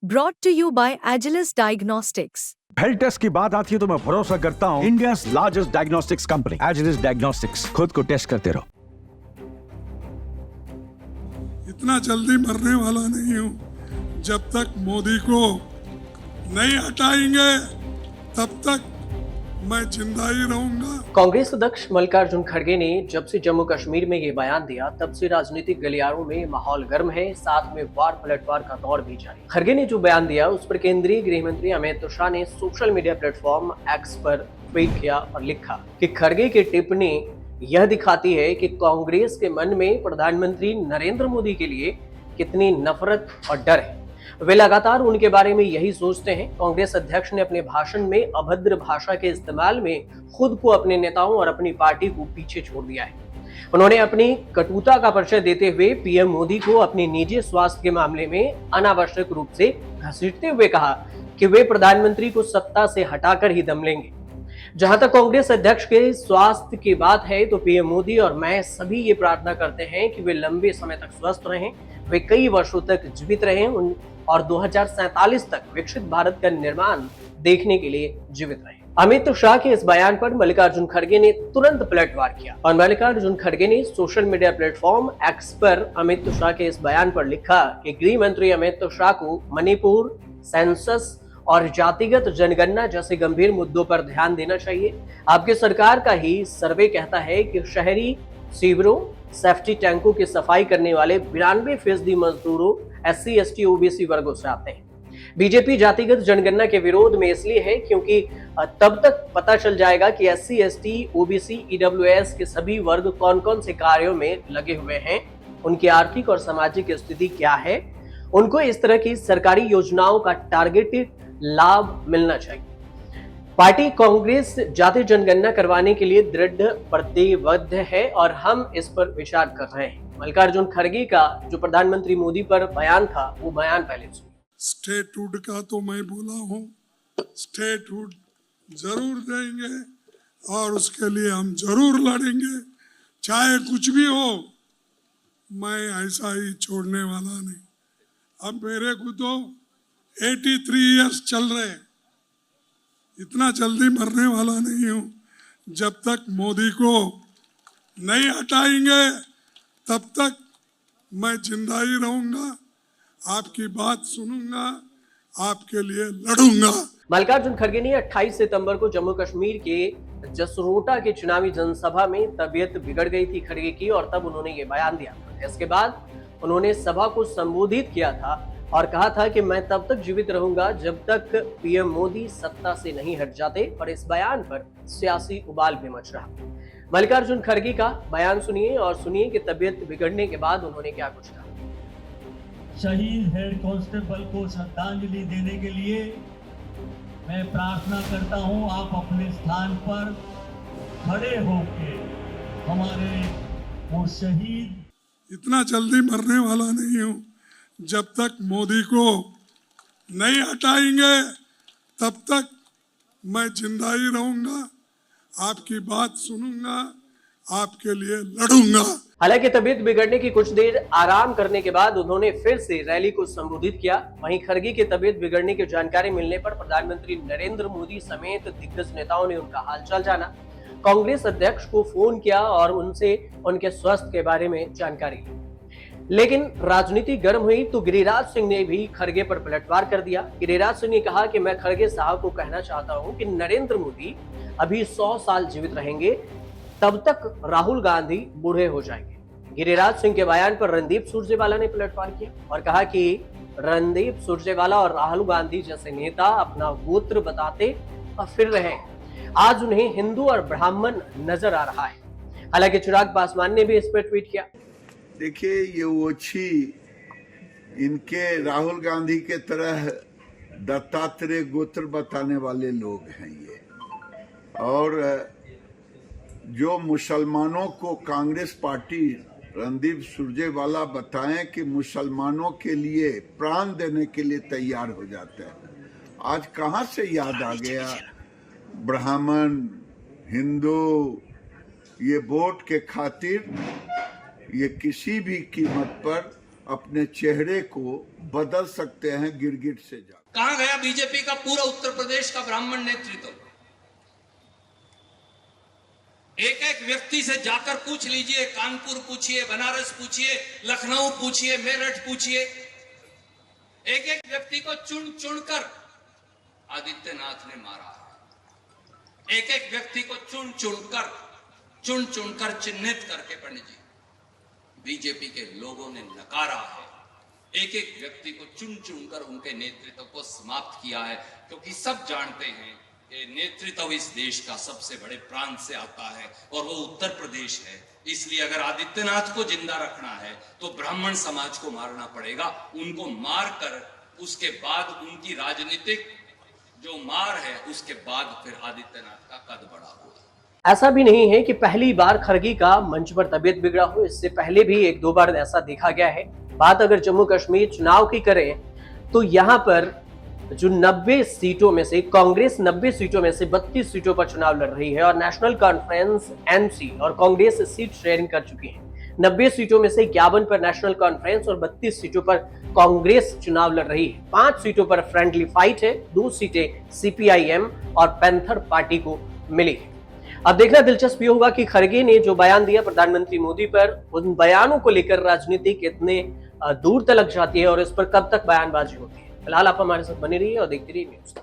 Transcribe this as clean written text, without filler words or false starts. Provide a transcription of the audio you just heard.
Brought to you by Agilus Diagnostics. Health test की बात आती है तो मैं भरोसा करता हूँ India's largest diagnostics company Agilus diagnostics. खुद को टेस्ट करते रहो। इतना जल्दी मरने वाला नहीं हूँ। जब तक मोदी को नहीं हटाएंगे तब तक मैं जिंदा ही रहूंगा। कांग्रेस अध्यक्ष मल्लिकार्जुन खड़गे ने जब से जम्मू कश्मीर में ये बयान दिया तब से राजनीतिक गलियारों में माहौल गर्म है, साथ में वार पलटवार का दौर भी जारी। खड़गे ने जो बयान दिया उस पर केंद्रीय गृह मंत्री अमित शाह ने सोशल मीडिया प्लेटफॉर्म एक्स पर ट्वीट किया और लिखा कि खड़गे की टिप्पणी यह दिखाती है कि कांग्रेस के मन में प्रधानमंत्री नरेंद्र मोदी के लिए कितनी नफरत और डर है। वे लगातार उनके बारे में यही सोचते हैं। कांग्रेस अध्यक्ष ने अपने भाषण में अभद्र भाषा के इस्तेमाल में खुद को, अपने नेताओं और अपनी पार्टी को पीछे छोड़ दिया है। उन्होंने अपनी कटुता का परिचय देते हुए पीएम मोदी को अपने निजी स्वास्थ्य के मामले में अनावश्यक रूप से घसीटते हुए कहा कि वे प्रधानमंत्री को सत्ता से हटाकर ही दम लेंगे। जहां तक कांग्रेस अध्यक्ष के स्वास्थ्य की बात है तो पीएम मोदी और मैं सभी ये प्रार्थना करते हैं कि वे लंबे समय तक स्वस्थ रहें, वे कई वर्षों तक जीवित रहें और 2047 तक विकसित भारत का निर्माण देखने के लिए जीवित रहे। अमित शाह के इस बयान पर मल्लिकार्जुन खड़गे ने तुरंत पलटवार किया और मल्लिकार्जुन खड़गे ने सोशल मीडिया प्लेटफॉर्म एक्स पर अमित शाह के इस बयान पर लिखा कि गृह मंत्री अमित शाह को मणिपुर, सेंसस और जातिगत जनगणना जैसे गंभीर मुद्दों पर ध्यान देना चाहिए। आपकी सरकार का ही सर्वे कहता है कि शहरी सीवरों, सेफ्टी टैंकों की सफाई करने वाले 92% मजदूरों SC, ST, OBC वर्गों से आते हैं। बीजेपी जातिगत जनगणना के विरोध में इसलिए है क्योंकि तब तक पता चल जाएगा कि SC, ST, OBC, EWS के सभी वर्ग कौन कौन से कार्यों में लगे हुए हैं, उनकी आर्थिक और सामाजिक स्थिति क्या है, उनको इस तरह की सरकारी योजनाओं का टारगेटेड लाभ मिलना चाहिए। पार्टी कांग्रेस जाति जनगणना करवाने के लिए दृढ़ प्रतिबद्ध है और हम इस पर विचार कर रहे हैं। मल्लिकार्जुन खड़गे का जो प्रधानमंत्री मोदी पर बयान था वो बयान पहले सुनिए। स्टेटहुड का तो मैं बोला हूँ, स्टेटहुड जरूर देंगे और उसके लिए हम जरूर लड़ेंगे, चाहे कुछ भी हो। मैं ऐसा ही छोड़ने वाला नहीं। अब मेरे को तो 83 इयर्स चल रहे, इतना जल्दी मरने वाला नहीं हूँ। जब तक मोदी को नहीं हटाएंगे तब तक मैं जिंदा ही रहूंगा, आपकी बात सुनूंगा, आपके लिए लड़ूंगा। मल्लिकार्जुन खड़गे ने 28 सितंबर को जम्मू कश्मीर के जसरोटा के चुनावी जनसभा में तबीयत बिगड़ गई थी खड़गे की और तब उन्होंने ये बयान दिया था। इसके बाद उन्होंने सभा को संबोधित किया था और कहा था कि मैं तब तक जीवित रहूंगा जब तक पीएम मोदी सत्ता से नहीं हट जाते और इस बयान पर सियासी उबाल भी मच रहा। मल्लिकार्जुन खड़गे का बयान सुनिए और सुनिए कि तबीयत बिगड़ने के बाद उन्होंने क्या कुछ कहा। शहीद हेड कांस्टेबल को श्रद्धांजलि देने के लिए मैं प्रार्थना करता हूं आप अपने स्थान पर खड़े होकर हमारे वो शहीद। इतना जल्दी मरने वाला नहीं हूँ। जब तक मोदी को नहीं हटाएंगे तब तक मैं जिंदा ही रहूंगा, आपकी बात सुनूंगा, आपके लिए लड़ूंगा। हालांकि तबीयत बिगड़ने की कुछ देर आराम करने के बाद उन्होंने फिर से रैली को संबोधित किया। वहीं खड़गे की तबीयत बिगड़ने की जानकारी मिलने पर प्रधानमंत्री नरेंद्र मोदी समेत दिग्गज नेताओं ने उनका हालचाल जाना, कांग्रेस अध्यक्ष को फोन किया और उनसे उनके स्वास्थ्य के बारे में जानकारी ली। लेकिन राजनीति गर्म हुई तो गिरिराज सिंह ने भी खड़गे पर पलटवार कर दिया। गिरिराज सिंह ने कहा कि मैं खड़गे साहब को कहना चाहता हूं कि नरेंद्र मोदी अभी 100 साल जीवित रहेंगे, तब तक राहुल गांधी बूढ़े हो जाएंगे। गिरिराज सिंह के बयान पर रणदीप सुरजेवाला ने पलटवार किया और कहा कि रणदीप सुरजेवाला और राहुल गांधी जैसे नेता अपना गोत्र बताते और फिर रहे, आज उन्हें हिंदू और ब्राह्मण नजर आ रहा है। हालांकि चिराग पासवान ने भी इस पर ट्वीट किया। देखिए, ये ओछी इनके राहुल गांधी के तरह दत्तात्रेय गोत्र बताने वाले लोग हैं ये, और जो मुसलमानों को कांग्रेस पार्टी रणदीप सुरजेवाला बताएं कि मुसलमानों के लिए प्राण देने के लिए तैयार हो जाते हैं। आज कहां से याद आ गया ब्राह्मण, हिंदू, ये वोट के खातिर ये किसी भी कीमत पर अपने चेहरे को बदल सकते हैं गिरगिट से जा। कहां गया बीजेपी का पूरा उत्तर प्रदेश का ब्राह्मण नेतृत्व? एक एक व्यक्ति से जाकर पूछ लीजिए, कानपुर पूछिए, बनारस पूछिए, लखनऊ पूछिए, मेरठ पूछिए, एक एक व्यक्ति को चुन चुनकर आदित्यनाथ ने मारा है। एक एक व्यक्ति को चुन चुनकर चिन्हित करके पंडित जी बीजेपी के लोगों ने नकारा है। एक एक व्यक्ति को चुन चुनकर उनके नेतृत्व को समाप्त किया है, क्योंकि सब जानते हैं कि नेतृत्व इस देश का सबसे बड़े प्रांत से आता है और वो उत्तर प्रदेश है। इसलिए अगर आदित्यनाथ को जिंदा रखना है तो ब्राह्मण समाज को मारना पड़ेगा। उनको मार कर उसके बाद उनकी राजनीतिक जो मार है उसके बाद फिर आदित्यनाथ का कद बढ़ा होगा। ऐसा भी नहीं है कि पहली बार खरगे का मंच पर तबीयत बिगड़ा हो, इससे पहले भी एक दो बार ऐसा देखा गया है। बात अगर जम्मू कश्मीर चुनाव की करें तो यहाँ पर जो 90 सीटों में से कांग्रेस 90 सीटों में से 32 सीटों पर चुनाव लड़ रही है और नेशनल कॉन्फ्रेंस एनसी और कांग्रेस सीट शेयरिंग कर चुकी है। 90 सीटों में से 51 पर नेशनल कॉन्फ्रेंस और 32 सीटों पर कांग्रेस चुनाव लड़ रही है। 5 सीटों पर फ्रेंडली फाइट है, 2 सीटें सीपीआईएम और पैंथर पार्टी को मिली है। अब देखना दिलचस्प ये होगा कि खरगे ने जो बयान दिया प्रधानमंत्री मोदी पर, उन बयानों को लेकर राजनीति कितने दूर तलक जाती है और इस पर कब तक बयानबाजी होती है। फिलहाल आप हमारे साथ बने रहिए और देखते रहिए न्यूज़।